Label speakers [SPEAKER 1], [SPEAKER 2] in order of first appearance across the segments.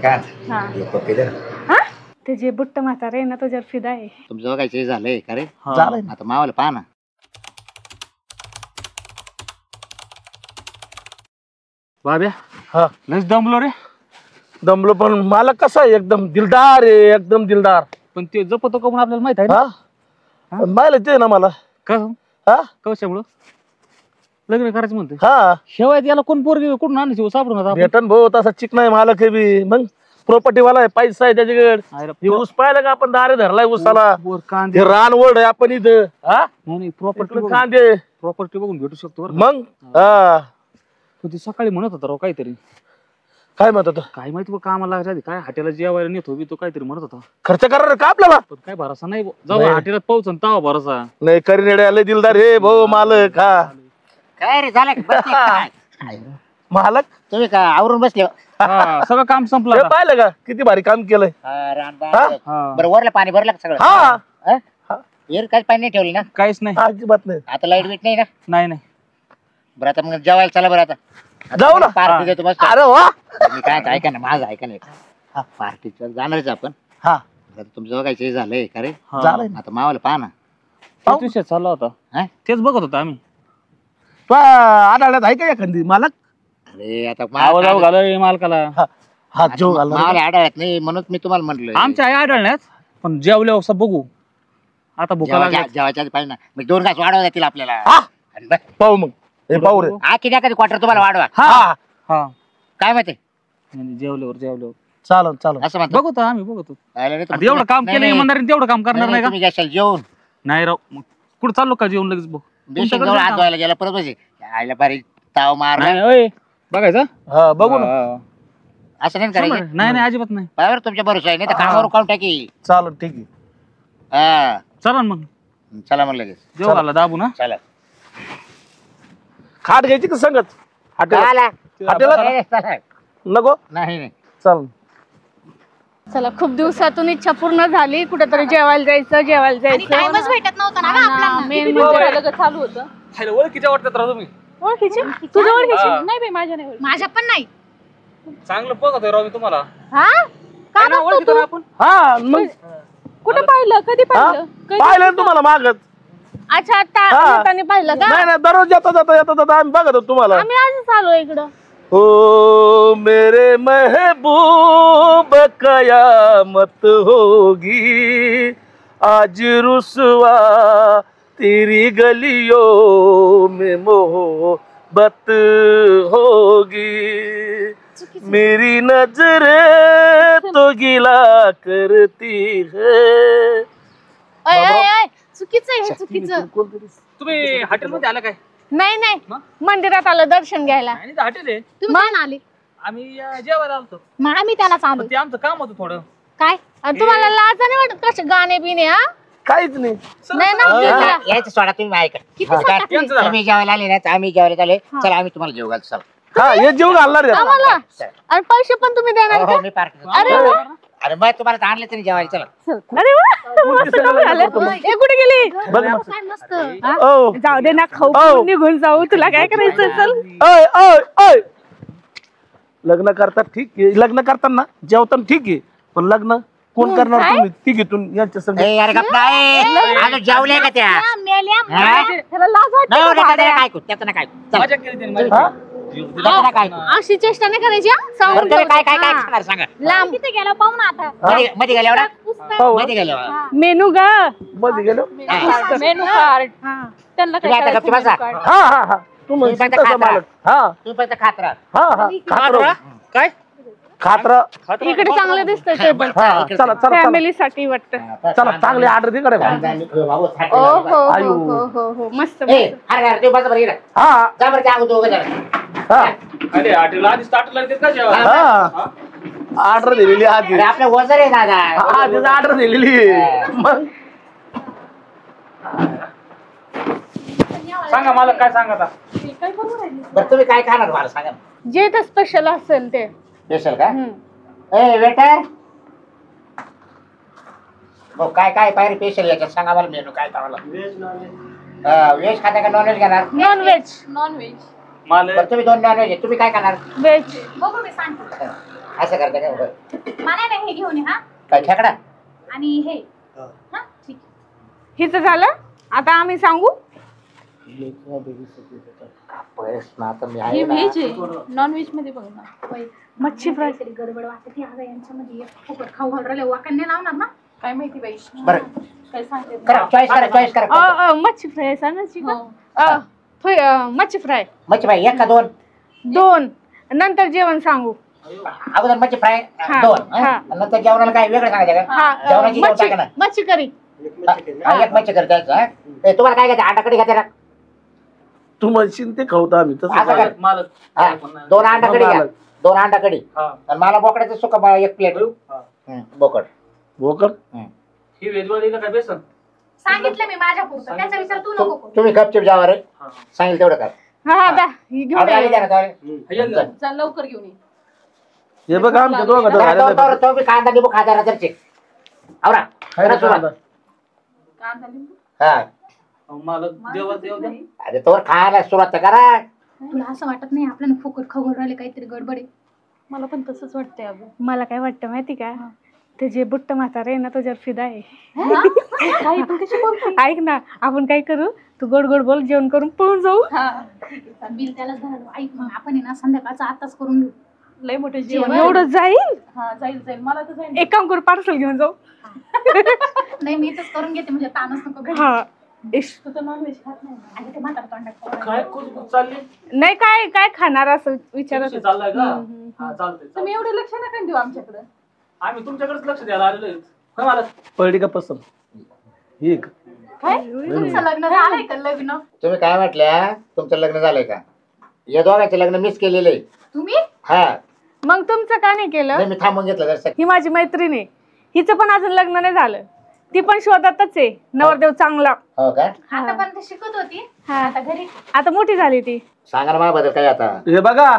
[SPEAKER 1] काय
[SPEAKER 2] हा
[SPEAKER 1] पप्पी दे ना.
[SPEAKER 2] हा ते जे बुट्ट म्हातारे आहे ना तो जर फिदा आहे.
[SPEAKER 1] तुमचं बघायचं हे झालंय का रे?
[SPEAKER 3] झालंय ना.
[SPEAKER 1] आता मावाला पहा ना.
[SPEAKER 4] बाब्या
[SPEAKER 3] हा
[SPEAKER 4] लस दमलो रे.
[SPEAKER 3] दमलो पण मला कसं आहे एकदम दिलदार आहे एकदम दिलदार.
[SPEAKER 4] पण ते जपतो का म्हणून आपल्याला माहित आहे ना.
[SPEAKER 3] हा माहिती ते ना मला.
[SPEAKER 4] का
[SPEAKER 3] हा
[SPEAKER 4] कशामुळं लग्न करायचं म्हणते.
[SPEAKER 3] हा
[SPEAKER 4] शेवाय याला कोण पोरगी कुठून आणायची सापडून आता आपण?
[SPEAKER 3] भेटन भाऊ तसा चिकना आहे मालक आहे बी मग प्रॉपर्टी वाला आहे पैसा आहे त्याच्याकडे ऊस पाहिलं का आपण दारे धरलाय ऊसाला
[SPEAKER 4] वर कांदे
[SPEAKER 3] ते रान ओढ आहे आपण इथं हा
[SPEAKER 4] नाही प्रॉपर्टी
[SPEAKER 3] इकडं कांदे
[SPEAKER 4] प्रॉपर्टी बघून भेटू शकतो बरं का?
[SPEAKER 3] मग हा
[SPEAKER 4] पण ती सकाळी म्हणत होता राव काहीतरी.
[SPEAKER 3] काय म्हणत होता
[SPEAKER 4] काय माहिती बा कामाला लागायच्या आधी काय हॉटेलला जेवायला नेतो बी तो काहीतरी म्हणत होता.
[SPEAKER 3] खर्च करणार का आपल्याला
[SPEAKER 4] पण काय भरोसा नाही जाऊ हॉटेलात पाहून तावा भरोसा.
[SPEAKER 3] नाही करीनेडे आले दिलदार हे भाऊ मालक हा
[SPEAKER 1] काय रे झालं का? बसले का काय?
[SPEAKER 3] मालक
[SPEAKER 1] तुम्ही का आवरून बसले हो?
[SPEAKER 4] हा, सगळं काम संपलं
[SPEAKER 3] हे
[SPEAKER 4] आता.
[SPEAKER 3] पाहिलं का किती भारी काम केलंय
[SPEAKER 1] रानबाग.
[SPEAKER 4] हा.
[SPEAKER 1] बरं वरलं पाणी भरलं का सगळं?
[SPEAKER 3] हा
[SPEAKER 1] हा? येर काय पाणी नाही ठेवली ना?
[SPEAKER 4] काहीच नाही
[SPEAKER 3] अजिबात नाही
[SPEAKER 1] आता लाईट बीट नाही ना?
[SPEAKER 4] नाही नाही.
[SPEAKER 1] बरं आता मग जेवायला चला बरं आता.
[SPEAKER 3] जाऊ ना
[SPEAKER 1] पार्टी देतो मस्त.
[SPEAKER 3] अरे वा
[SPEAKER 1] मी काय आता ऐका ना माझं ऐका ना. पार्टीचं जाणारच आपण.
[SPEAKER 3] हा
[SPEAKER 1] आता तुमचं बघायचं हे झालंय का रे?
[SPEAKER 4] हा.
[SPEAKER 3] झालंय ना
[SPEAKER 1] आता मावाला पहा ना.
[SPEAKER 4] तेच विषय चालला होता.
[SPEAKER 1] हा?
[SPEAKER 4] तेच बघत होतो आम्ही.
[SPEAKER 3] तू आढळण्यात आहे का एखादी मालक
[SPEAKER 1] अरे आता
[SPEAKER 4] आवाज घालाय मालकाला.
[SPEAKER 3] हा हात जेव घालणार
[SPEAKER 1] मावाला आढळत नाही म्हणून मी तुम्हाला म्हटलं.
[SPEAKER 4] आमच्या आई आढळण्यात पण जेवल्यावर असं बघू आता भुका लागल्या.
[SPEAKER 1] जेवायच्या आधी पाहिजे ना मग 2 घास वाढवा जातील आपल्याला.
[SPEAKER 3] हा
[SPEAKER 1] आणि बस.
[SPEAKER 3] पाहू मग हे पाहू रे
[SPEAKER 1] हा किती कधी क्वार्टर तुम्हाला वाढवा
[SPEAKER 3] हा
[SPEAKER 4] हा
[SPEAKER 1] काय माहिती
[SPEAKER 4] नाही, जेवल्यावर
[SPEAKER 3] चालन चालन
[SPEAKER 1] असं म्हणतो.
[SPEAKER 4] बघतो आम्ही बघतो.
[SPEAKER 1] पाहिलं नाही तर
[SPEAKER 4] आता एवढं काम
[SPEAKER 1] नाही,
[SPEAKER 4] केलं
[SPEAKER 1] नाही.
[SPEAKER 4] इमानदारीने तेवढं काम करणार नाही का?
[SPEAKER 1] तुम्ही घेशाल जेवून
[SPEAKER 4] नाही राव मग कुठं चाललो का जेवण लगेच बघ.
[SPEAKER 1] बेशन जवळ हात धुवायला गेला परत बसे आयला बारीक ताव मारला.
[SPEAKER 4] नाही ओय, बघायचं
[SPEAKER 3] हा बघू ना
[SPEAKER 4] हा.
[SPEAKER 1] असं नाही
[SPEAKER 4] शंभर.
[SPEAKER 1] करायचं.
[SPEAKER 4] नाही नाही अजिबात नाही.
[SPEAKER 1] बरोबर तुमच्या भरोसा आहे नाही तर कामावर काढून टाकी.
[SPEAKER 3] चालन ठीक आहे
[SPEAKER 1] हा
[SPEAKER 4] चला ना मग
[SPEAKER 1] चला मग लगेच
[SPEAKER 4] जेव घाला दाबू ना.
[SPEAKER 1] चला
[SPEAKER 3] खाट घ्यायची का संगत हॉटेल
[SPEAKER 1] चला.
[SPEAKER 3] हॉटेलात
[SPEAKER 1] नाही, चला.
[SPEAKER 3] नको
[SPEAKER 1] नाही
[SPEAKER 3] चालन
[SPEAKER 2] चला खूप दिवसातून इच्छा पूर्ण झाली कुठेतरी जेवायला जायचं
[SPEAKER 5] टाइमच भेटत नव्हता ना ग आपल्याला.
[SPEAKER 2] मेन म्हणजे लगेच चालू होतं.
[SPEAKER 4] ओळखीच्या वाटतात राव तुम्ही.
[SPEAKER 2] ओळखीची तुझ्या ओळखीची
[SPEAKER 4] हा.
[SPEAKER 2] नाही बाई माझ्या नाही ओळखी.
[SPEAKER 5] माझ्या पण नाही.
[SPEAKER 4] चांगलं बघतोय राव मी तुम्हाला.
[SPEAKER 2] हा का बघतो
[SPEAKER 4] ओळखीतो
[SPEAKER 2] तू?
[SPEAKER 4] ना आपण.
[SPEAKER 3] हा मग
[SPEAKER 2] कुठं पाहिलं कधी
[SPEAKER 3] हा?
[SPEAKER 2] पाहिलं कधी?
[SPEAKER 3] पाहिलं ना तुम्हाला मागत
[SPEAKER 2] अच्छा आता
[SPEAKER 3] हा.
[SPEAKER 2] येताना पाहिलं का
[SPEAKER 3] नाही नाही दररोज येता आम्ही बघत होतो तुम्हाला
[SPEAKER 2] आम्ही आजच आलो इकडं.
[SPEAKER 3] ओ मेरे महबूब कयामत होगी आज रुसवा तेरी गलियों में मोहब्बत होगी मेरी नजरें तो गिला करती है.
[SPEAKER 2] अय, अय, अय, चुकीचं आहे हे चुकीचं.
[SPEAKER 4] तुम्ही हॉटेलमध्ये आला काय?
[SPEAKER 2] नाही नाही मंदिरात आलं दर्शन घ्यायला.
[SPEAKER 4] आणि इथं हॉटेल आहे.
[SPEAKER 5] तुम्ही कोण आले?
[SPEAKER 4] आम्ही जेवायला आलतो.
[SPEAKER 5] मग आम्ही त्याला चालू.
[SPEAKER 4] पण ते आमचं काम होतं थोडं.
[SPEAKER 5] काय?
[SPEAKER 2] आणि तुम्हाला लाज नाही वाटत कसे गाणे बिने हा
[SPEAKER 3] काहीच नाही
[SPEAKER 2] नाही ना
[SPEAKER 1] यायचं सोडा तुम्ही ऐका.
[SPEAKER 5] किती
[SPEAKER 1] काय?
[SPEAKER 5] सकाळ
[SPEAKER 4] यांचं जरा.
[SPEAKER 1] तुम्ही जेवायला आले ना तर आम्ही जेवायला आले चला आम्ही तुम्हाला जेव घालतो चला.
[SPEAKER 3] हा हे जेव घालणार आहे.
[SPEAKER 2] आम्हाला आणि पैसे पण तुम्ही देणार
[SPEAKER 1] हो,
[SPEAKER 2] का?
[SPEAKER 1] हो, मी पार्टी
[SPEAKER 2] अरे वा.
[SPEAKER 1] अरे मग तुम्हाला तर आणले तरी जेवायला चला.
[SPEAKER 2] अरे वा मस्त काम झालं. ए, कुठे गेली
[SPEAKER 3] बघ ना.
[SPEAKER 5] काय मस्त.
[SPEAKER 2] हा?
[SPEAKER 3] ओ
[SPEAKER 2] जाऊ दे ना खाऊ
[SPEAKER 3] ओ.
[SPEAKER 2] पिऊन निघून जाऊ तुला काय करायचं चल.
[SPEAKER 3] ओय ओय ओय लग्न करतात ठीक आहे लग्न करताना जेवताना ठीक आहे पण लग्न कोण करणार
[SPEAKER 2] काय?
[SPEAKER 3] तुम्ही तिघीतून यांच्या संग
[SPEAKER 1] ए अरे गप्प नाही अजून जेवले का त्या
[SPEAKER 5] मेल्या
[SPEAKER 1] हा?
[SPEAKER 2] त्याला लाज वाटते
[SPEAKER 1] नाही
[SPEAKER 2] का
[SPEAKER 1] हो, त्याचं
[SPEAKER 2] भाड्या?
[SPEAKER 1] नाही काय ऐकू, त्याचं नाही काय ऐकू. चला.
[SPEAKER 4] मजा केली त्यांनी
[SPEAKER 3] हा?
[SPEAKER 1] त्याचं नाही काय ऐकू.
[SPEAKER 2] अशी चेष्टा नाही करायची हा?
[SPEAKER 1] बरं,
[SPEAKER 2] सांगून
[SPEAKER 1] तुम्ही काय काय काय
[SPEAKER 2] हा.
[SPEAKER 1] खाणार सांगा.
[SPEAKER 2] लांब
[SPEAKER 5] तिथे गेला पाहू ना आता.
[SPEAKER 1] मध्ये गेल्यावर ना?
[SPEAKER 3] पाहू
[SPEAKER 1] मध्ये गेल्यावर
[SPEAKER 2] मेनू ग
[SPEAKER 3] मध्ये गेलो
[SPEAKER 1] हा.
[SPEAKER 2] मेनू कार्ड त्यांना
[SPEAKER 1] तुम्ही आता गप्प बसा.
[SPEAKER 3] हा हा हा तुम्ही
[SPEAKER 1] तुम्ही फक्त
[SPEAKER 3] तसं
[SPEAKER 1] खात राहा.
[SPEAKER 3] मालक हा
[SPEAKER 1] तुम्ही फक्त खात राहा.
[SPEAKER 3] हा हा खात्र
[SPEAKER 4] काय?
[SPEAKER 3] खात्र
[SPEAKER 2] इकडे चांगलं दिसतंय टेबल
[SPEAKER 3] हा चला चला चला
[SPEAKER 2] फॅमिलीसाठी वाटतं.
[SPEAKER 3] चला चांगली ऑर्डर दे कडे
[SPEAKER 1] बाबू, थाट
[SPEAKER 2] ओ
[SPEAKER 1] गेला.
[SPEAKER 2] हो
[SPEAKER 3] आयु.
[SPEAKER 2] हो हो हो मस्त
[SPEAKER 1] ए,
[SPEAKER 2] मस्त.
[SPEAKER 1] अरे अरे, तुम्ही बसा बरं इकडे.
[SPEAKER 3] हा
[SPEAKER 1] जा बरं त्या अगोदर दोघं जण.
[SPEAKER 3] हा
[SPEAKER 4] अरे हॉटेलला आधी स्टार्टला येतात का जेवण?
[SPEAKER 3] हा ऑर्डर दिलेली आधी
[SPEAKER 1] अरे आपलं वजन आहे दादा.
[SPEAKER 3] हा त्याचं ऑर्डर दिलेली मग
[SPEAKER 4] सांगा मला काय सांगा आता.
[SPEAKER 1] बरं तुम्ही काय खाणार मला सांगा ना.
[SPEAKER 2] जे तर स्पेशल असेल ते.
[SPEAKER 1] स्पेशल का?
[SPEAKER 2] हम्म.
[SPEAKER 1] ए वेटर हो काय काय पायरी स्पेशल याच्यात सांगा मला मेनू काय खावाला. व्हेज खाता का नॉन व्हेज घेणार?
[SPEAKER 2] Non veg
[SPEAKER 5] non veg.
[SPEAKER 4] मला
[SPEAKER 1] बरं तुम्ही 2 नॉन व्हेज तुम्ही काय खाणार?
[SPEAKER 2] व्हेज
[SPEAKER 5] बघू मी सांगतो.
[SPEAKER 1] असं करता का बरं.
[SPEAKER 5] मला नाही हे घेऊन ये हा
[SPEAKER 1] काय खेकडा
[SPEAKER 5] आणि हे हा ठीक
[SPEAKER 2] हिचं झालं आता आम्ही सांगू.
[SPEAKER 1] बस ना आता मी
[SPEAKER 6] हे
[SPEAKER 1] आहे ना.
[SPEAKER 6] व्हेज आहे नॉन व्हेज मध्ये बघ ना
[SPEAKER 5] आहे.
[SPEAKER 2] मच्छी फ्राय.
[SPEAKER 5] काहीतरी गडबड वाटते अगं यांच्यामध्ये एक फुकट खाऊ घालून राहिले वाकण नाही लावणार ना.
[SPEAKER 6] काय माहिती बाई
[SPEAKER 1] बरं
[SPEAKER 6] काय सांगते
[SPEAKER 1] करा चॉईस करा चॉईस करा.
[SPEAKER 2] मच्छी फ्राय सांग ना चिकन.
[SPEAKER 6] हो.
[SPEAKER 2] मच्छी फ्राय
[SPEAKER 1] मच्छी फ्राय एक का दोन
[SPEAKER 2] 2 नंतर जेवण सांगू.
[SPEAKER 1] अगोदर मच्छी फ्राय
[SPEAKER 2] हा,
[SPEAKER 1] 2
[SPEAKER 2] हा.
[SPEAKER 1] नंतर जेवणाला काय वेगळं सांगायचं का
[SPEAKER 2] हा
[SPEAKER 1] जेवणाची जेवण
[SPEAKER 2] मच्छी
[SPEAKER 1] टाका ना.
[SPEAKER 2] मच्छी करी.
[SPEAKER 1] हा, एक मच्छी करता तुम्हाला काय घ्यायचं अंडा कढी घ्या
[SPEAKER 3] तू म्हणशील ते खाऊता आम्ही तसं
[SPEAKER 1] असं कर.
[SPEAKER 4] मालक
[SPEAKER 1] हा 2 अंडा कढी घ्या 2 अंडा कढी
[SPEAKER 4] हा
[SPEAKER 1] आणि मला बोकड्याचं सुका मला 1 प्लेट बोकड
[SPEAKER 3] भोकर
[SPEAKER 4] ही व्हेजवाली का काय बेसन
[SPEAKER 5] सांगितलं मी माझ्या पुरतं त्याचा विचार तू नको करू.
[SPEAKER 1] तुम्ही गपचूप जावा रे
[SPEAKER 4] हा
[SPEAKER 1] सांगेल तेवढं कर.
[SPEAKER 2] हा दा घेऊन
[SPEAKER 1] ऑर्डर आली
[SPEAKER 2] ये.
[SPEAKER 1] द्या ना चालेल.
[SPEAKER 4] हे घ्या.
[SPEAKER 6] चल लवकर घेऊन ये
[SPEAKER 3] हे बघ आमच्या दोघं
[SPEAKER 1] करा, तो बी कांदा लिंबू खाजा रात्रीचे आवरा करा सुरुवात.
[SPEAKER 6] कांदा लिंबू
[SPEAKER 1] हा
[SPEAKER 4] अहो, मालक देवा देव द्या
[SPEAKER 1] अरे तोवर खायला सुरुवात तर करा.
[SPEAKER 5] तुला असं वाटत नाही आपल्याला फुकट खाऊ घालून राहिले काहीतरी गडबड आहे.
[SPEAKER 6] मला पण तसंच वाटतंय अगं
[SPEAKER 2] मला काय वाटतं माहिती का ते जे बुट्ट म्हातारे आहे ना तो जर फिदा आहे.
[SPEAKER 6] काही पण कशी बोलते
[SPEAKER 2] ऐक ना आपण काय करू तू गोड गोड बोल जेवण करून पळून जाऊ.
[SPEAKER 6] हा
[SPEAKER 5] बिल त्यालाच धरायला ऐक मग आपण आहे ना संध्याकाळचं आताच करून घेऊ.
[SPEAKER 6] लय मोठं जेवण
[SPEAKER 2] एवढं जाईल.
[SPEAKER 6] हा जाईल जाईल मला तर जाईल
[SPEAKER 2] एक काम करू पार्सल घेऊन जाऊ.
[SPEAKER 5] नाही मी इथंच करून घेते म्हणजे ताणच नको घरी.
[SPEAKER 2] हा इश.
[SPEAKER 6] तू तर नॉनव्हेज खात नाही ना.
[SPEAKER 5] आणि ते म्हातारं तोंडात खाऊ
[SPEAKER 4] काय कुछ चालली
[SPEAKER 2] नाही काय काय खाणार असं विचारत होते.
[SPEAKER 4] चाललाय का हा चालतंय
[SPEAKER 6] तुम्ही एवढे लक्ष नका देऊ आमच्याकडे
[SPEAKER 4] आम्ही तुमच्याकडेच लक्ष द्यायला आलेलो आहे होय मालक
[SPEAKER 3] पडली का पसंत ही का?
[SPEAKER 6] काय
[SPEAKER 5] तुमचं लग्न झालंय का लग्न
[SPEAKER 1] तुम्ही काय म्हटल्या तुमचं लग्न झालंय का या दोघांचे लग्न मिस केलेले आहे.
[SPEAKER 5] तुम्ही
[SPEAKER 1] हा
[SPEAKER 2] मग तुमचं का नाही केलं.
[SPEAKER 1] नाही, मी थांबून घेतलं जर
[SPEAKER 2] ही माझी मैत्रीण आहे हिचं पण अजून लग्न नाही झालं. ती पण शोधातच आहे नवरदेव चांगला.
[SPEAKER 1] हो का
[SPEAKER 5] आता पण ते शिकत होती
[SPEAKER 2] हा.
[SPEAKER 5] आता घरी
[SPEAKER 2] आता मोठी झाली ती.
[SPEAKER 1] सांगा ना माझ्याबद्दल काय आता.
[SPEAKER 3] हे बघा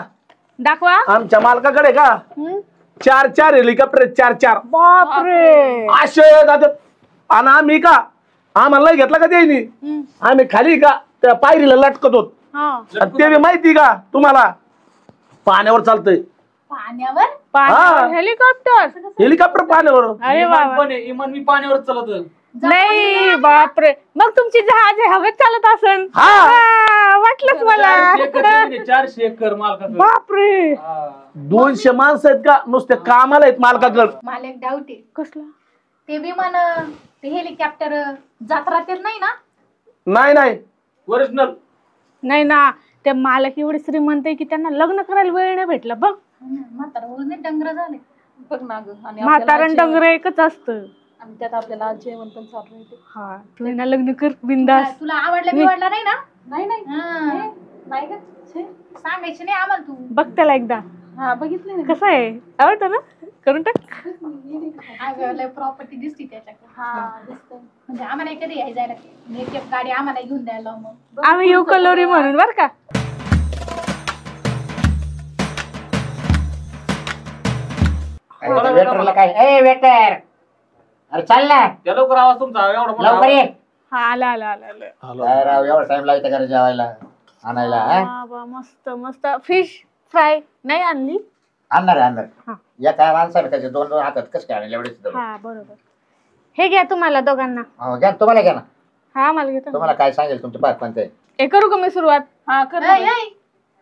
[SPEAKER 2] दाखवा.
[SPEAKER 3] आमच्या मालकाकडे का
[SPEAKER 2] हम्म.
[SPEAKER 3] 4 हेलिकॉप्टर 4
[SPEAKER 2] बापरे.
[SPEAKER 3] असे जातात आणि आम्ही का आम्हाला नाही घेतला का त्यांनी
[SPEAKER 2] हम्म.
[SPEAKER 3] आम्ही खाली का त्या पायरीला लटकत होत
[SPEAKER 2] हा.
[SPEAKER 3] आणि ते बी माहिती का तुम्हाला पाण्यावर चालतंय
[SPEAKER 5] पाण्यावर
[SPEAKER 2] पाण्यावर हेलिकॉप्टर.
[SPEAKER 3] हेलिकॉप्टर पाण्यावर
[SPEAKER 2] अरे
[SPEAKER 4] इमान
[SPEAKER 2] बाबा.
[SPEAKER 4] पण आहे इमान मी पाण्यावर चालत
[SPEAKER 2] नाही बापरे मग तुमची जहाज आहे हवेत चालत असन.
[SPEAKER 3] हा.
[SPEAKER 2] हा, वाटलंच मला.
[SPEAKER 4] 400 एकर मालकाकडे
[SPEAKER 2] बापरे.
[SPEAKER 4] हा
[SPEAKER 3] 200 माणसं आहेत का नुसते कामाला आहेत मालकाकडे.
[SPEAKER 5] मला एक डाऊट आहे
[SPEAKER 2] कसला.
[SPEAKER 5] ते विमान ते हेलिकॉप्टर जात राहतील नाही ना.
[SPEAKER 3] नाही
[SPEAKER 4] ओरिजिनल
[SPEAKER 2] नाही ना ते मालक एवढे श्रीमंत आहे की त्यांना लग्न करायला वेळ नाही भेटला बघ.
[SPEAKER 5] म्हातारा बोलून डंगर झाले.
[SPEAKER 6] बघ ना गं आणि
[SPEAKER 2] म्हातारण डंगर एकच असतं.
[SPEAKER 6] आणि त्यात आपल्याला जेवण पण चालू आहे
[SPEAKER 2] हा तू ना लग्न कर बिंदास.
[SPEAKER 5] तुला आवडलं बिवडलं नाही ना.
[SPEAKER 6] नाही नाही
[SPEAKER 5] हा.
[SPEAKER 6] नाही का
[SPEAKER 5] सांगायची नाही आम्हाला तू.
[SPEAKER 2] बघ त्याला एकदा
[SPEAKER 6] हा बघितलं ना
[SPEAKER 2] कसं आहे आवडतं ना करून टाक.
[SPEAKER 5] प्रॉपर्टी दिसती त्याच्याकडे.
[SPEAKER 6] हा दिसतंय
[SPEAKER 5] म्हणजे आम्हाला कधी यायला जायला एक एक गाडी आम्हाला घेऊन द्यायला मग.
[SPEAKER 2] आम्ही येऊ कलोरी म्हणून बर का.
[SPEAKER 1] वेटरला काय ए वेटर अरे चाल ना
[SPEAKER 4] त्या लवकर आवाज तुमचा एवढा मोठा
[SPEAKER 1] लवकर ये.
[SPEAKER 2] हा आला आला आला आला.
[SPEAKER 1] काय राव एवढा टाइम लागतो घरी जेवायला आणायला हा?
[SPEAKER 2] बाबा मस्त मस्त फिश फ्राय नाही आणली.
[SPEAKER 1] आणणार
[SPEAKER 2] हा.
[SPEAKER 1] आणणार या काय माणसाला त्याचे 2 हातात कसं काय आणले एवढेच
[SPEAKER 2] हा बरोबर. हे घ्या तुम्हाला दोघांना.
[SPEAKER 1] हो घ्या तुम्हाला घ्या ना
[SPEAKER 2] हा मला घेतो.
[SPEAKER 1] तुम्हाला काय सांगेल तुमचे पाच पंत आहे.
[SPEAKER 2] हे करू का मी सुरुवात.
[SPEAKER 6] हा कर
[SPEAKER 5] ऐ, ऐ.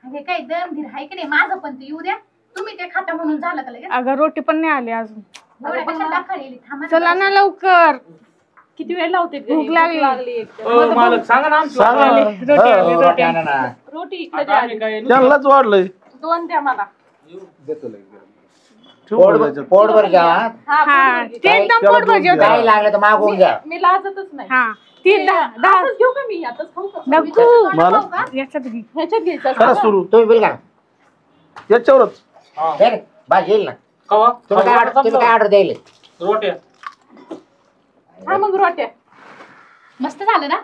[SPEAKER 5] हे काय दमधीर आहे की नाही माझं पण ते येऊ द्या. तुम्ही ते खाता म्हणून झालं का लगेच.
[SPEAKER 2] अगं रोटी पण नाही आली अजून.
[SPEAKER 5] एवढ्या कशा दाखवलेली थांबा ना.
[SPEAKER 2] चला ना लवकर.
[SPEAKER 6] किती वेळ लावते घरी?
[SPEAKER 2] भूक लागली.
[SPEAKER 6] एकदम.
[SPEAKER 4] ओ, मालक सांगा ना आमची
[SPEAKER 3] सांगा.
[SPEAKER 4] वाट.
[SPEAKER 2] रोटी आली
[SPEAKER 1] हो,
[SPEAKER 2] रोटी
[SPEAKER 1] रोटी
[SPEAKER 2] आली.
[SPEAKER 1] आणा ना.
[SPEAKER 6] रोटी इकडे
[SPEAKER 4] आता
[SPEAKER 6] द्या.
[SPEAKER 4] आम्ही काय
[SPEAKER 3] त्यांनाच वाढलंय
[SPEAKER 6] 2 द्या मला
[SPEAKER 1] पोटभर घ्या
[SPEAKER 6] हा
[SPEAKER 2] हा
[SPEAKER 6] पोटभर घे.
[SPEAKER 2] ते एकदम
[SPEAKER 3] त्याला
[SPEAKER 2] पोट भाजी
[SPEAKER 3] दोन द्या.
[SPEAKER 1] काय लागलं तर मागवून घ्या.
[SPEAKER 6] मी लाजतच नाही
[SPEAKER 2] हा ती 10
[SPEAKER 6] आताच घेऊ का मी आताच खाऊ का
[SPEAKER 2] नको
[SPEAKER 3] मला
[SPEAKER 2] याच्यात घे.
[SPEAKER 6] ह्याच्यात घ्यायचं
[SPEAKER 3] खरं सुरू
[SPEAKER 1] तुम्ही बिल घ्या
[SPEAKER 3] याच्यावरच
[SPEAKER 4] हा.
[SPEAKER 1] दे रे, भाजी येईल ना.
[SPEAKER 4] कवा
[SPEAKER 1] तुम्ही काय ऑर्डर द्यायला
[SPEAKER 4] रोट्या
[SPEAKER 6] हा मग रोट्या
[SPEAKER 5] मस्त झालं ना.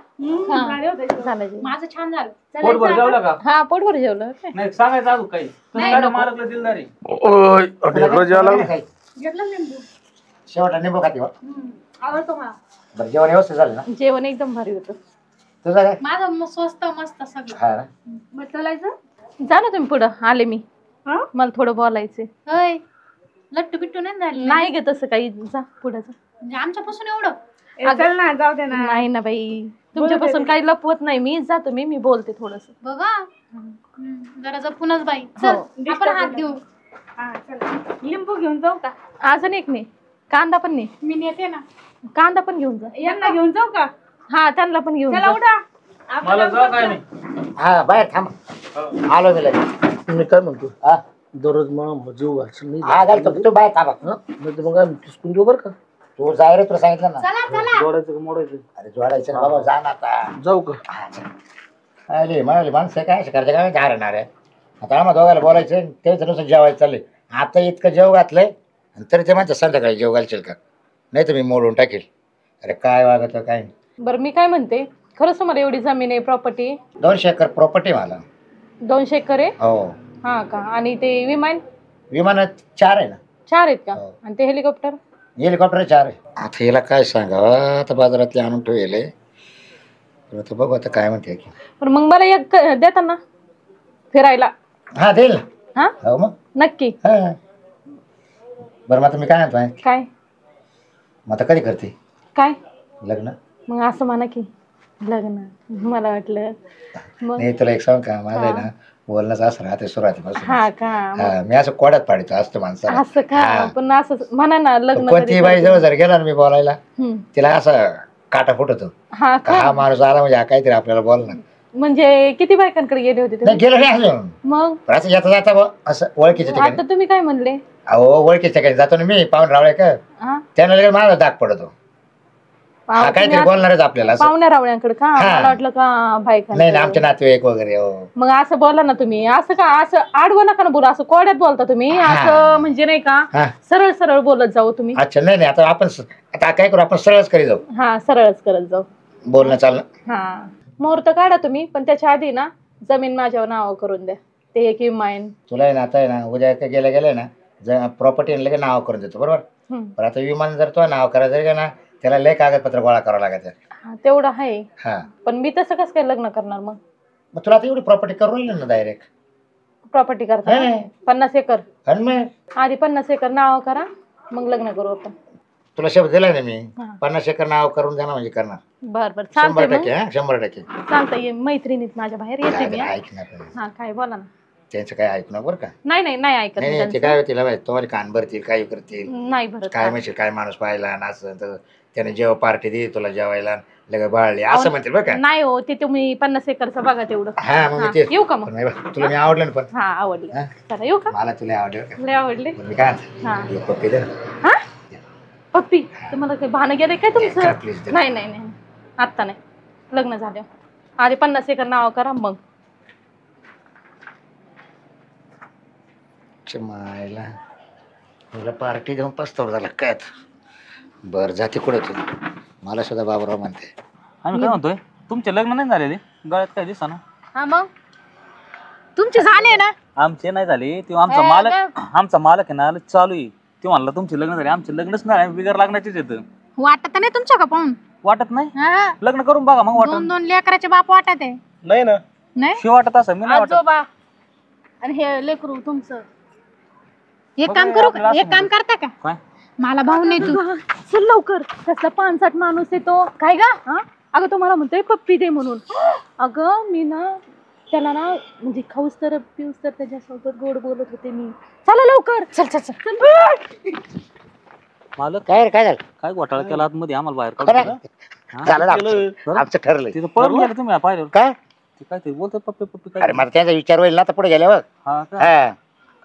[SPEAKER 6] झालं जेवण.
[SPEAKER 5] माझं छान झालं.
[SPEAKER 4] पोटभर जेवला का
[SPEAKER 6] हा पोटभर जेवलं काय
[SPEAKER 4] नाही सांगायचं अजून काही
[SPEAKER 5] नाही,
[SPEAKER 4] काय
[SPEAKER 5] नको.
[SPEAKER 4] मालकला दिलदारी
[SPEAKER 3] ओय हॉटेलवर जेवायला लागलं.
[SPEAKER 5] घेतलं लिंबू.
[SPEAKER 1] शेवटला निंबू खाते बा.
[SPEAKER 5] आवडतो मला.
[SPEAKER 1] बरं जेवण व्यवस्थित झालं ना
[SPEAKER 6] जेवण एकदम भारी होतं
[SPEAKER 1] तुझं काय
[SPEAKER 5] माझं स्वस्त मस्त सगळं.
[SPEAKER 1] हा ना?
[SPEAKER 5] मग चलायचं.
[SPEAKER 6] जा ना तुम्ही पुढं आले मी
[SPEAKER 2] हा?
[SPEAKER 6] मला थोडं बोलायचंय
[SPEAKER 5] होय लट्टू बिट्टू नाही झाली
[SPEAKER 6] नाही ग तसं काही, जा पुढे जा.
[SPEAKER 5] म्हणजे आमच्यापासून एवढं
[SPEAKER 2] चल ना जाऊ दे ना.
[SPEAKER 6] नाही ना बाई, तुमच्यापासून काही लपवत नाही मी. जातो मी बोलते थोडस.
[SPEAKER 5] बघा जरा जपूनच बाई. चल आपण हात घेऊ.
[SPEAKER 2] हा चल. लिंबू घेऊन जाऊ का?
[SPEAKER 6] अजून एक नाही, कांदा पण नाही.
[SPEAKER 5] मी नेते ना.
[SPEAKER 6] कांदा पण घेऊन जा.
[SPEAKER 2] यांना घेऊन जाऊ का?
[SPEAKER 6] हा त्यांना पण घेऊन
[SPEAKER 2] चला
[SPEAKER 6] जा.
[SPEAKER 2] उठा.
[SPEAKER 4] मला जा काय नाही.
[SPEAKER 1] हा बाहेर थांब आलो मी लगेच.
[SPEAKER 3] मी काय म्हणतो,
[SPEAKER 1] हा
[SPEAKER 3] दररोज मग जीव घालशील नाही
[SPEAKER 1] हा घालतो तू बाहेर थांबा.
[SPEAKER 3] नाही तर मग आम्ही तिसकून देऊ बरं का.
[SPEAKER 1] तू जाय रे तुला सांगितलं ना.
[SPEAKER 5] चला चला.
[SPEAKER 3] जोडायचं का मोडायचं?
[SPEAKER 1] अरे जोडायचं ना बाबा जा ना आता.
[SPEAKER 3] जाऊ का?
[SPEAKER 1] हा, चल. अरे म्हणाले माणसं काय करायचं काय धारणार आहे. आता आम्हाला दोघायला बोलायचं तेच नुसतं जेवायचं चाललंय. आता इतकं जेव घातलंय आणि तरी ते म्हणतात संध्याकाळी जेव घालशील का. नाही तर मी मोडून टाकेल. अरे काय वागत काय.
[SPEAKER 6] बरं मी काय म्हणते, खरंच तुम्हाला एवढी जमीन आहे, प्रॉपर्टी
[SPEAKER 1] 200 एकर प्रॉपर्टी मला.
[SPEAKER 6] 200 एकर आहे?
[SPEAKER 1] हो
[SPEAKER 6] हा का. आणि ते विमान
[SPEAKER 1] विमानात 4 आहे ना.
[SPEAKER 6] 4 आहेत का?
[SPEAKER 1] हो.
[SPEAKER 6] आणि ते हेलिकॉप्टर?
[SPEAKER 1] हेलिकॉप्टर 4 आहे. आता हिला काय सांगावं, आता बाजारातले आणून ठेवले. आता बघू आता काय म्हणते की.
[SPEAKER 6] पण मग मला एक देता ना फिरायला?
[SPEAKER 1] हा देईल ना.
[SPEAKER 6] हा
[SPEAKER 1] हो मग
[SPEAKER 6] नक्की.
[SPEAKER 1] हा बरं मग आता मी काय म्हणतोय
[SPEAKER 6] काय
[SPEAKER 1] मग आता कधी करते
[SPEAKER 6] काय?
[SPEAKER 1] लग्न?
[SPEAKER 6] मग असं म्हणा की लग्न. मला वाटलं मग.
[SPEAKER 1] नाही तुला एक सांग का, माझं आहे ना बोलणंच असं राहते सुरुवातीपासून.
[SPEAKER 6] हा का.
[SPEAKER 1] हा मी असं कोड्यात पाडतो असतं माणसाला.
[SPEAKER 6] असं का.
[SPEAKER 1] हा.
[SPEAKER 6] पण असं म्हणा ना लग्न
[SPEAKER 1] कोणती
[SPEAKER 6] कधी
[SPEAKER 1] बाई जवळ जर गेला ना मी बोलायला
[SPEAKER 6] हम्म.
[SPEAKER 1] तिला असं काटा फुटतो.
[SPEAKER 6] हा का.
[SPEAKER 1] हा माणूस आला म्हणजे हा काहीतरी आपल्याला बोलणार.
[SPEAKER 6] म्हणजे किती बायकांकडे गेले होते
[SPEAKER 1] नाही
[SPEAKER 6] तुम्ही?
[SPEAKER 1] गेलो नाही अजून.
[SPEAKER 6] मग
[SPEAKER 1] पण असं येता जाता बुवा, असं ओळखीच्या ठिकाणी.
[SPEAKER 6] आता तुम्ही काय म्हणले?
[SPEAKER 1] अहो ओळखीच्या ठिकाणी जातो ना मी पाहून रावळे का
[SPEAKER 6] हा
[SPEAKER 1] त्यानं लगेच माझा दाग पडतो. हा
[SPEAKER 6] तुम्ही
[SPEAKER 1] काहीतरी
[SPEAKER 6] आता
[SPEAKER 1] बोलणारच आपल्याला असं.
[SPEAKER 6] पाहुण्या रावळ्यांकडे का?
[SPEAKER 1] हा.
[SPEAKER 6] मला वाटलं का
[SPEAKER 1] नाही
[SPEAKER 6] बायकांकडे.
[SPEAKER 1] ना आमचे नातेवाईक वगैरे. हो
[SPEAKER 6] मग असं बोला ना तुम्ही. असं का असं आडवं नका ना बोला. असं कोड्यात बोलता तुम्ही.
[SPEAKER 1] हा.
[SPEAKER 6] असं म्हणजे नाही का
[SPEAKER 1] हा
[SPEAKER 6] सरळ सरळ बोलत जाऊ तुम्ही.
[SPEAKER 1] अच्छा नाही आता आपण आता काय करू आपण सरळच करी जाऊ.
[SPEAKER 6] हा सरळच करत जाऊ.
[SPEAKER 1] बोलणं चालणं.
[SPEAKER 6] हा मुहूर्त काढा तुम्ही, पण त्याच्या आधी ना जमीन माझ्यावर नाव करून द्या. ते एक विमाईन.
[SPEAKER 1] तुला आहे ना आता आहे ना उद्या का गेल्या ना प्रॉपर्टी लगेच नाव करून देतो बरोबर. पण आता विमान जर तो नाव करायचं जर का ना त्याला लय कागदपत्र गोळा करावं लागायचं.
[SPEAKER 6] तेवढं आहे.
[SPEAKER 1] हा
[SPEAKER 6] पण मी तसं कसं काय लग्न करणार मग?
[SPEAKER 1] मग तुला आता एवढी प्रॉपर्टी करून राहिली ना डायरेक्ट.
[SPEAKER 6] प्रॉपर्टी करता
[SPEAKER 1] हा.
[SPEAKER 6] 50 एकर.
[SPEAKER 1] आणि मग
[SPEAKER 6] आधी 50 एकर नाव करा, मग लग्न करू आपण.
[SPEAKER 1] तुला शब्द दिला ना मी
[SPEAKER 6] हा.
[SPEAKER 1] 50 एकर नाव करून देणार म्हणजे करणार.
[SPEAKER 6] बर बर
[SPEAKER 1] 100%
[SPEAKER 6] चालतंय.
[SPEAKER 1] हा 100%.
[SPEAKER 6] चालतंय. मैत्रिणीत माझ्या बाहेर येते मी. हा.
[SPEAKER 1] ऐक ना
[SPEAKER 6] हा काय बोला ना.
[SPEAKER 1] त्यांचं काय ऐक ना बरं का.
[SPEAKER 6] नाही नाही नाही ऐकत
[SPEAKER 1] नाही
[SPEAKER 6] मी
[SPEAKER 1] नाही ते
[SPEAKER 6] त्यांचं.
[SPEAKER 1] काय होतील बाई तुम्हाला कान भरतील काही करतील
[SPEAKER 6] नाही भरत.
[SPEAKER 1] काय म्हणशील काय माणूस पाहिला ना असं तर त्याने जेव्हा पार्टी दिली तुला जेवायला लगे बाळली असं म्हणतील बरं का.
[SPEAKER 6] नाही हो ते तुम्ही 50 एकरचं बघा तेवढं.
[SPEAKER 1] हा मग मी
[SPEAKER 6] हा,
[SPEAKER 1] ते
[SPEAKER 6] येऊ का मग?
[SPEAKER 1] पण नाही बा, तुला मी आवडलं ना पण.
[SPEAKER 6] हा आवडलं.
[SPEAKER 1] हा?
[SPEAKER 6] चला येऊ का?
[SPEAKER 1] मला तुला आवडलं बरं
[SPEAKER 6] लय आवडले.
[SPEAKER 1] का. पण मी काय म्हणतो,
[SPEAKER 6] हा
[SPEAKER 1] हे पप्पी दे ना.
[SPEAKER 6] हा पप्पी तुम्हाला काही भानं गेलंय काय
[SPEAKER 1] करा,
[SPEAKER 6] तुमचं?
[SPEAKER 1] please दे.
[SPEAKER 6] नाही नाही नाही आत्ता नाही. लग्न झालं आधी 50 एकर नाव करा मग.
[SPEAKER 1] मायला तुला पार्टी देऊन पस्ताव झाला काय बर जाते कुठे तू मला सुद्धा बाबराव म्हणते.
[SPEAKER 4] आम्ही काय म्हणतोय, तुमचे लग्न नाही झालेले, गळ्यात काय दिसा ना.
[SPEAKER 5] हा मग तुमचे झाले ना.
[SPEAKER 4] आमचे नाही झाले. ते आमचा मालक आहे ना चालू आहे. ते म्हणला तुमचे लग्न झाले, आमचे लग्नच नाही. बिगर लग्नाचेच येतं.
[SPEAKER 5] वाटत नाही तुमच्या का पाहून?
[SPEAKER 4] वाटत नाही.
[SPEAKER 5] हा
[SPEAKER 4] लग्न करून बघा मग वाटत.
[SPEAKER 5] 2-2 लेकराचे बाप वाटत आहे.
[SPEAKER 3] नाही ना.
[SPEAKER 5] नाही
[SPEAKER 4] शिव वाटत असं मी नाही वाटत.
[SPEAKER 2] आजोबा आणि हे लेकरू तुमचं.
[SPEAKER 5] एक काम करू का? एक काम करता का?
[SPEAKER 4] काय
[SPEAKER 5] मला भाऊ नाही तू.
[SPEAKER 6] चल लवकर. कसला 5-8 माणूस येतो. काय गा? हा अगं तो मला म्हणतोय पप्पी दे म्हणून. अगं मी ना त्याला ना म्हणजे खाऊस तर पिऊस तर त्याच्यासोबत गोड बोलत होते मी. चला लवकर. चल चल चल.
[SPEAKER 4] मालक
[SPEAKER 1] काय रे काय झालं
[SPEAKER 4] काय घोटाळा केला आतमध्ये आम्हाला बाहेर
[SPEAKER 1] खरं?
[SPEAKER 4] काढून.
[SPEAKER 1] झालं ना आमचं ठरलंय.
[SPEAKER 4] तिथं पळून गेलं तुम्ही पाहिलं
[SPEAKER 1] काय
[SPEAKER 4] ते काहीतरी बोलतो पप्पी पप्पी
[SPEAKER 1] अरे
[SPEAKER 4] काय.
[SPEAKER 1] मला त्याचा विचार होईल ना तर पुढे गेल्यावर.
[SPEAKER 4] हा का
[SPEAKER 1] हा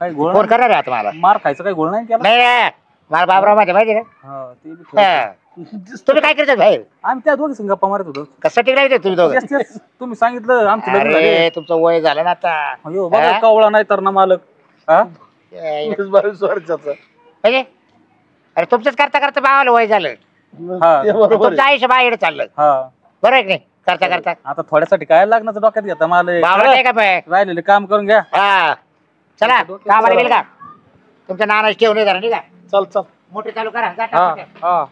[SPEAKER 4] काय गोळ
[SPEAKER 1] फोन करणार आहे आता मला.
[SPEAKER 4] मार खायचं काही गोळ नाही केला.
[SPEAKER 1] नाही रे, मला बाबराव माहिती ना.
[SPEAKER 4] हा ते बी खरं.
[SPEAKER 1] हा. तुम्ही काय करतात बाहेर
[SPEAKER 4] आम्ही त्या दोघी संग गप्पा मारत होतो.
[SPEAKER 1] कशासाठी राहते तुम्ही दोघं?
[SPEAKER 4] तेच तेच. तुम्ही सांगितलं आमचं लग्न झाले.
[SPEAKER 1] अरे तुमचं वय झालं ना आता.
[SPEAKER 4] अयो बघा कावळा नाही तर ना मालक. हा
[SPEAKER 3] 22 वर्षाचा.
[SPEAKER 1] म्हणजे अरे तुमचंच करता करता बाबाला वय झालं.
[SPEAKER 4] हा.
[SPEAKER 3] ते बरोबर
[SPEAKER 1] तुमचं
[SPEAKER 3] आहे.
[SPEAKER 1] आयुष्य बाहेर चाललं
[SPEAKER 4] हा
[SPEAKER 1] बरं आहे की नाही करता करता.
[SPEAKER 4] आता थोड्यासाठी काय लग्नाचं डोक्यात घेता मला.
[SPEAKER 1] बाबा नाही का बाय
[SPEAKER 4] राहिलेले काम करून घ्या.
[SPEAKER 1] हा चला कामाला गेल का तुमच्या नानाच ठेवून नाही का
[SPEAKER 3] चल चल.
[SPEAKER 1] मोठी चालू करा जा
[SPEAKER 4] हा
[SPEAKER 1] टाका.
[SPEAKER 4] हा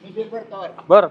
[SPEAKER 1] मी बिल भरतो वर.
[SPEAKER 4] बर